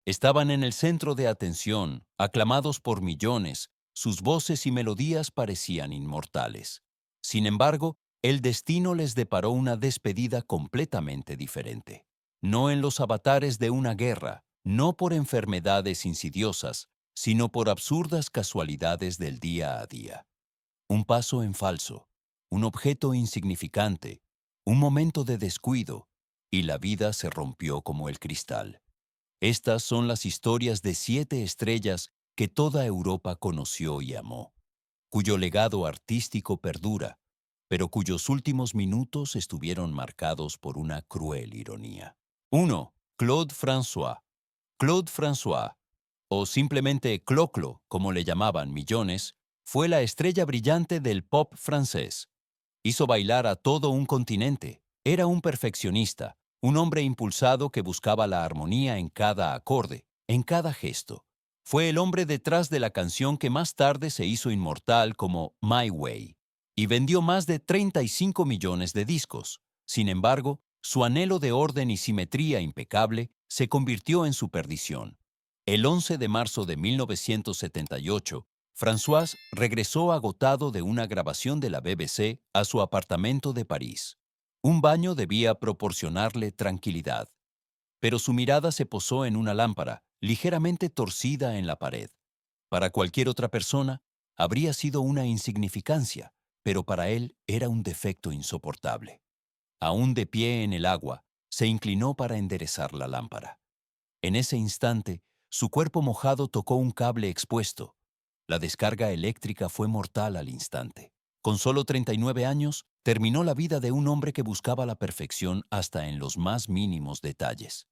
Estaban en el centro de atención, aclamados por millones, sus voces y melodías parecían inmortales. Sin embargo, el destino les deparó una despedida completamente diferente. No en los avatares de una guerra, no por enfermedades insidiosas, sino por absurdas casualidades del día a día. Un paso en falso, un objeto insignificante, un momento de descuido, y la vida se rompió como el cristal. Estas son las historias de 7 estrellas que toda Europa conoció y amó, cuyo legado artístico perdura, pero cuyos últimos minutos estuvieron marcados por una cruel ironía. 1. Claude François. Claude François, o simplemente Clo-Clo, como le llamaban millones, fue la estrella brillante del pop francés. Hizo bailar a todo un continente. Era un perfeccionista, un hombre impulsado que buscaba la armonía en cada acorde, en cada gesto. Fue el hombre detrás de la canción que más tarde se hizo inmortal como My Way, y vendió más de 35 millones de discos. Sin embargo, su anhelo de orden y simetría impecable se convirtió en su perdición. El 11 de marzo de 1978, François regresó agotado de una grabación de la BBC a su apartamento de París. Un baño debía proporcionarle tranquilidad, pero su mirada se posó en una lámpara, ligeramente torcida en la pared. Para cualquier otra persona, habría sido una insignificancia, pero para él era un defecto insoportable. Aún de pie en el agua, se inclinó para enderezar la lámpara. En ese instante, su cuerpo mojado tocó un cable expuesto. La descarga eléctrica fue mortal al instante. Con solo 39 años, terminó la vida de un hombre que buscaba la perfección hasta en los más mínimos detalles.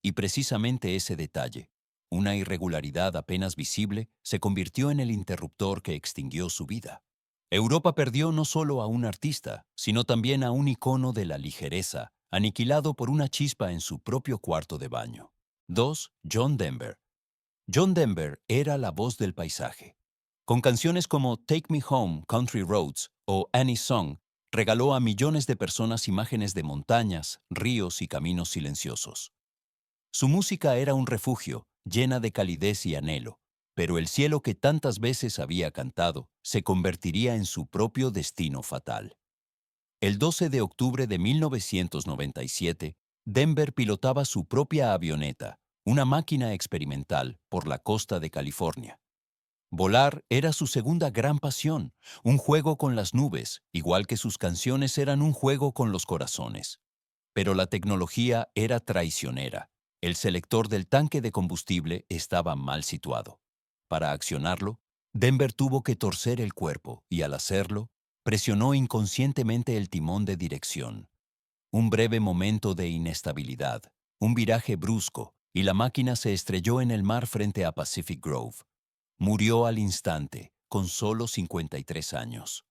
Y precisamente ese detalle, una irregularidad apenas visible, se convirtió en el interruptor que extinguió su vida. Europa perdió no solo a un artista, sino también a un icono de la ligereza, aniquilado por una chispa en su propio cuarto de baño. 2. John Denver. John Denver era la voz del paisaje. Con canciones como Take Me Home, Country Roads o Annie's Song, regaló a millones de personas imágenes de montañas, ríos y caminos silenciosos. Su música era un refugio, llena de calidez y anhelo, pero el cielo que tantas veces había cantado se convertiría en su propio destino fatal. El 12 de octubre de 1997, Denver pilotaba su propia avioneta, una máquina experimental, por la costa de California. Volar era su segunda gran pasión, un juego con las nubes, igual que sus canciones eran un juego con los corazones. Pero la tecnología era traicionera. El selector del tanque de combustible estaba mal situado. Para accionarlo, Denver tuvo que torcer el cuerpo y al hacerlo, presionó inconscientemente el timón de dirección. Un breve momento de inestabilidad, un viraje brusco, y la máquina se estrelló en el mar frente a Pacific Grove. Murió al instante, con solo 53 años.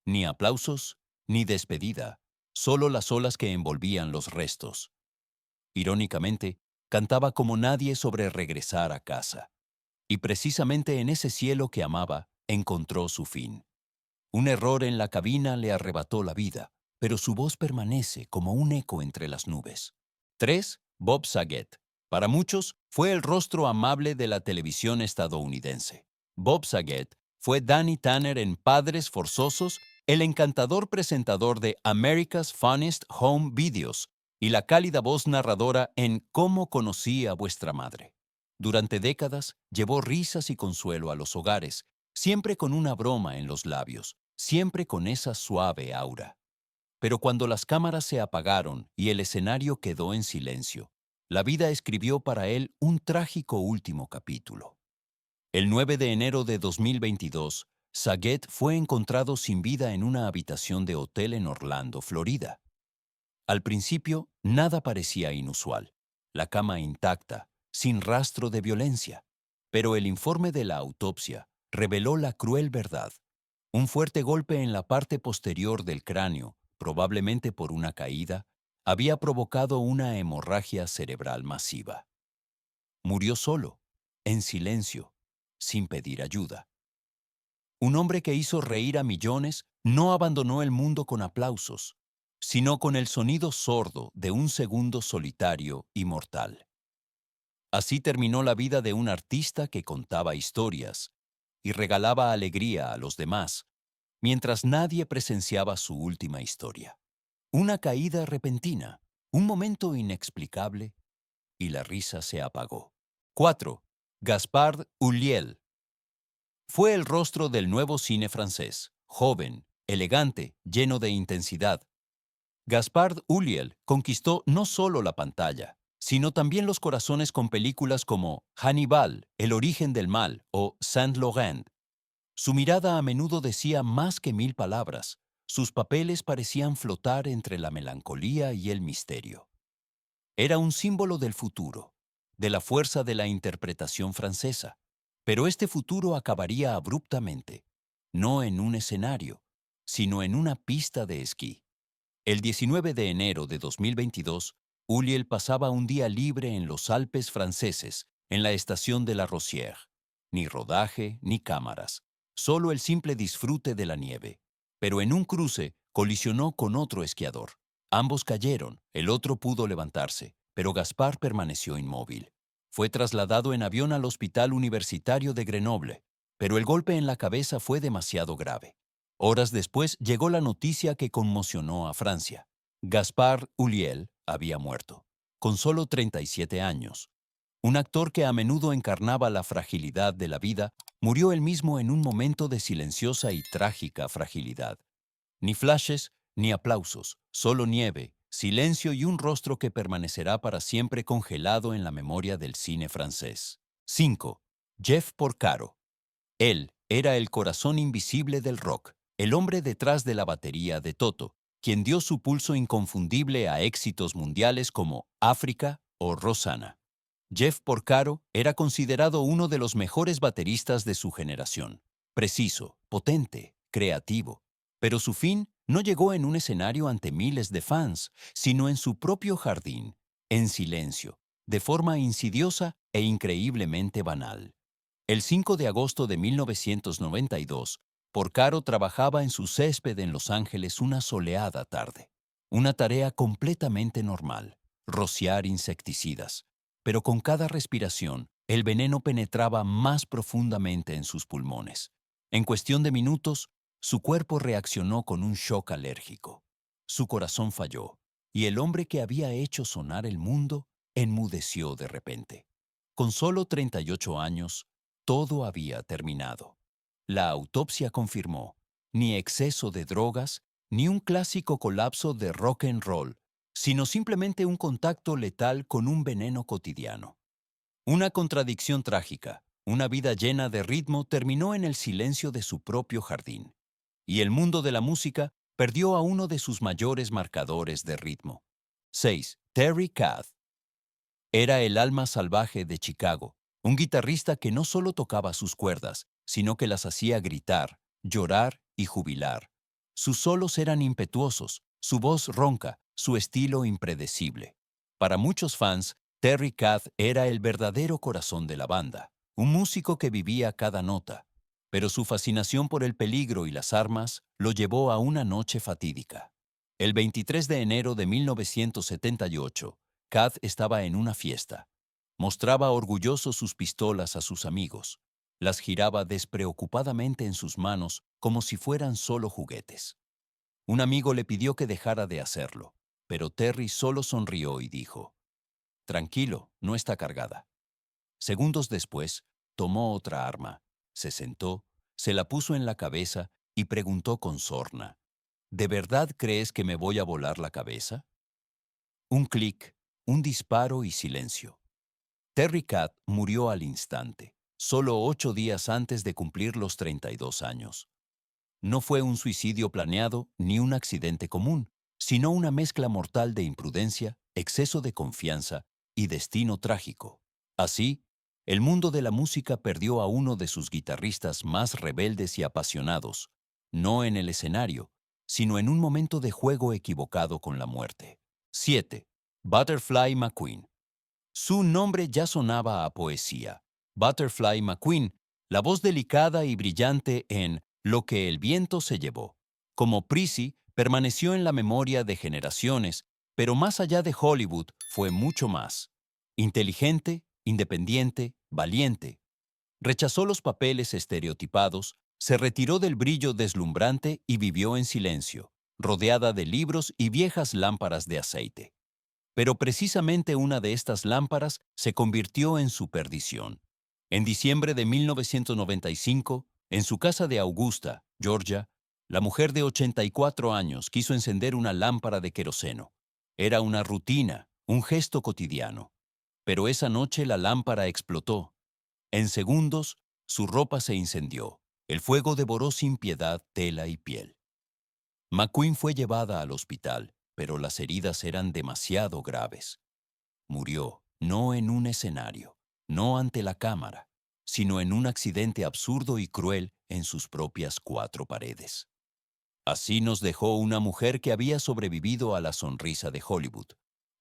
Ni aplausos, ni despedida, solo las olas que envolvían los restos. Irónicamente, cantaba como nadie sobre regresar a casa. Y precisamente en ese cielo que amaba, encontró su fin. Un error en la cabina le arrebató la vida, pero su voz permanece como un eco entre las nubes. 3. Bob Saget. Para muchos, fue el rostro amable de la televisión estadounidense. Bob Saget fue Danny Tanner en Padres Forzosos, el encantador presentador de America's Funniest Home Videos y la cálida voz narradora en Cómo conocí a vuestra madre. Durante décadas, llevó risas y consuelo a los hogares, siempre con una broma en los labios, siempre con esa suave aura. Pero cuando las cámaras se apagaron y el escenario quedó en silencio, la vida escribió para él un trágico último capítulo. El 9 de enero de 2022, Saget fue encontrado sin vida en una habitación de hotel en Orlando, Florida. Al principio, nada parecía inusual. La cama intacta, sin rastro de violencia. Pero el informe de la autopsia reveló la cruel verdad. Un fuerte golpe en la parte posterior del cráneo, probablemente por una caída, había provocado una hemorragia cerebral masiva. Murió solo, en silencio, sin pedir ayuda. Un hombre que hizo reír a millones no abandonó el mundo con aplausos, sino con el sonido sordo de un segundo solitario y mortal. Así terminó la vida de un artista que contaba historias y regalaba alegría a los demás, mientras nadie presenciaba su última historia. Una caída repentina, un momento inexplicable, y la risa se apagó. 4. Gaspard Ulliel. Fue el rostro del nuevo cine francés, joven, elegante, lleno de intensidad. Gaspard Ulliel conquistó no solo la pantalla, sino también los corazones con películas como Hannibal, El origen del mal o Saint Laurent. Su mirada a menudo decía más que 1000 palabras. Sus papeles parecían flotar entre la melancolía y el misterio. Era un símbolo del futuro, de la fuerza de la interpretación francesa. Pero este futuro acabaría abruptamente, no en un escenario, sino en una pista de esquí. El 19 de enero de 2022, Ulliel pasaba un día libre en los Alpes franceses, en la estación de La Rosière. Ni rodaje, ni cámaras, solo el simple disfrute de la nieve. Pero en un cruce colisionó con otro esquiador. Ambos cayeron, el otro pudo levantarse, pero Gaspard permaneció inmóvil. Fue trasladado en avión al Hospital Universitario de Grenoble, pero el golpe en la cabeza fue demasiado grave. Horas después llegó la noticia que conmocionó a Francia. Gaspard Ulliel había muerto, con solo 37 años. Un actor que a menudo encarnaba la fragilidad de la vida, murió él mismo en un momento de silenciosa y trágica fragilidad. Ni flashes, ni aplausos, solo nieve, silencio y un rostro que permanecerá para siempre congelado en la memoria del cine francés. 5. Jeff Porcaro. Él era el corazón invisible del rock, el hombre detrás de la batería de Toto, quien dio su pulso inconfundible a éxitos mundiales como África o Rosanna. Jeff Porcaro era considerado uno de los mejores bateristas de su generación. Preciso, potente, creativo. Pero su fin no llegó en un escenario ante miles de fans, sino en su propio jardín, en silencio, de forma insidiosa e increíblemente banal. El 5 de agosto de 1992, Porcaro trabajaba en su césped en Los Ángeles una soleada tarde. Una tarea completamente normal, rociar insecticidas. Pero con cada respiración, el veneno penetraba más profundamente en sus pulmones. En cuestión de minutos, su cuerpo reaccionó con un shock alérgico. Su corazón falló, y el hombre que había hecho sonar el mundo enmudeció de repente. Con solo 38 años, todo había terminado. La autopsia confirmó, ni exceso de drogas, ni un clásico colapso de rock and roll, sino simplemente un contacto letal con un veneno cotidiano. Una contradicción trágica, una vida llena de ritmo terminó en el silencio de su propio jardín. Y el mundo de la música perdió a uno de sus mayores marcadores de ritmo. 6. Terry Kath. Era el alma salvaje de Chicago, un guitarrista que no solo tocaba sus cuerdas, sino que las hacía gritar, llorar y jubilar. Sus solos eran impetuosos, su voz ronca, su estilo impredecible. Para muchos fans, Terry Kath era el verdadero corazón de la banda, un músico que vivía cada nota. Pero su fascinación por el peligro y las armas lo llevó a una noche fatídica. El 23 de enero de 1978, Kath estaba en una fiesta. Mostraba orgulloso sus pistolas a sus amigos. Las giraba despreocupadamente en sus manos como si fueran solo juguetes. Un amigo le pidió que dejara de hacerlo, pero Terry solo sonrió y dijo, «Tranquilo, no está cargada». Segundos después, tomó otra arma, se sentó, se la puso en la cabeza y preguntó con sorna, «¿De verdad crees que me voy a volar la cabeza?». Un clic, un disparo y silencio. Terry Kath murió al instante, solo 8 días antes de cumplir los 32 años. No fue un suicidio planeado ni un accidente común, sino una mezcla mortal de imprudencia, exceso de confianza y destino trágico. Así, el mundo de la música perdió a uno de sus guitarristas más rebeldes y apasionados, no en el escenario, sino en un momento de juego equivocado con la muerte. 7. Butterfly McQueen. Su nombre ya sonaba a poesía. Butterfly McQueen, la voz delicada y brillante en Lo que el viento se llevó. Como Prissy, permaneció en la memoria de generaciones, pero más allá de Hollywood fue mucho más. Inteligente, independiente, valiente. Rechazó los papeles estereotipados, se retiró del brillo deslumbrante y vivió en silencio, rodeada de libros y viejas lámparas de aceite. Pero precisamente una de estas lámparas se convirtió en su perdición. En diciembre de 1995, en su casa de Augusta, Georgia, la mujer de 84 años quiso encender una lámpara de queroseno. Era una rutina, un gesto cotidiano. Pero esa noche la lámpara explotó. En segundos, su ropa se incendió. El fuego devoró sin piedad tela y piel. McQueen fue llevada al hospital, pero las heridas eran demasiado graves. Murió, no en un escenario, no ante la cámara, sino en un accidente absurdo y cruel en sus propias cuatro paredes. Así nos dejó una mujer que había sobrevivido a la sonrisa de Hollywood.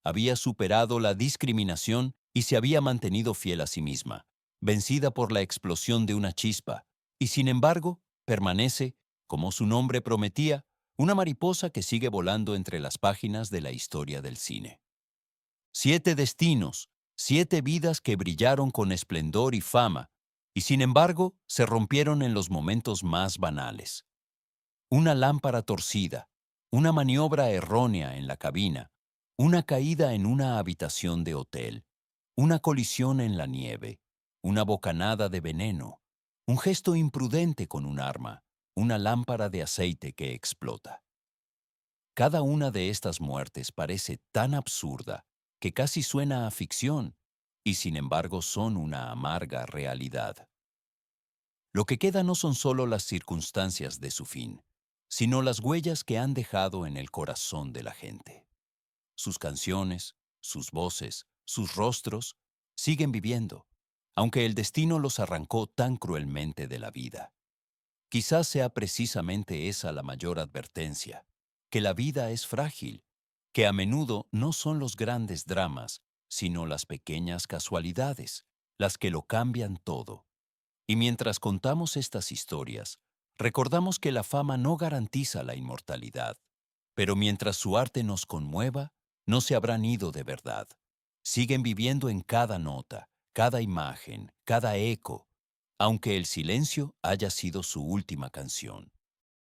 Había superado la discriminación y se había mantenido fiel a sí misma, vencida por la explosión de una chispa, y sin embargo, permanece, como su nombre prometía, una mariposa que sigue volando entre las páginas de la historia del cine. 7 destinos, 7 vidas que brillaron con esplendor y fama, y sin embargo se rompieron en los momentos más banales. Una lámpara torcida, una maniobra errónea en la cabina, una caída en una habitación de hotel, una colisión en la nieve, una bocanada de veneno, un gesto imprudente con un arma, una lámpara de aceite que explota. Cada una de estas muertes parece tan absurda que casi suena a ficción, y sin embargo son una amarga realidad. Lo que queda no son solo las circunstancias de su fin, sino las huellas que han dejado en el corazón de la gente. Sus canciones, sus voces, sus rostros siguen viviendo, aunque el destino los arrancó tan cruelmente de la vida. Quizás sea precisamente esa la mayor advertencia, que la vida es frágil, que a menudo no son los grandes dramas, sino las pequeñas casualidades, las que lo cambian todo. Y mientras contamos estas historias, recordamos que la fama no garantiza la inmortalidad, pero mientras su arte nos conmueva, no se habrán ido de verdad. Siguen viviendo en cada nota, cada imagen, cada eco, aunque el silencio haya sido su última canción.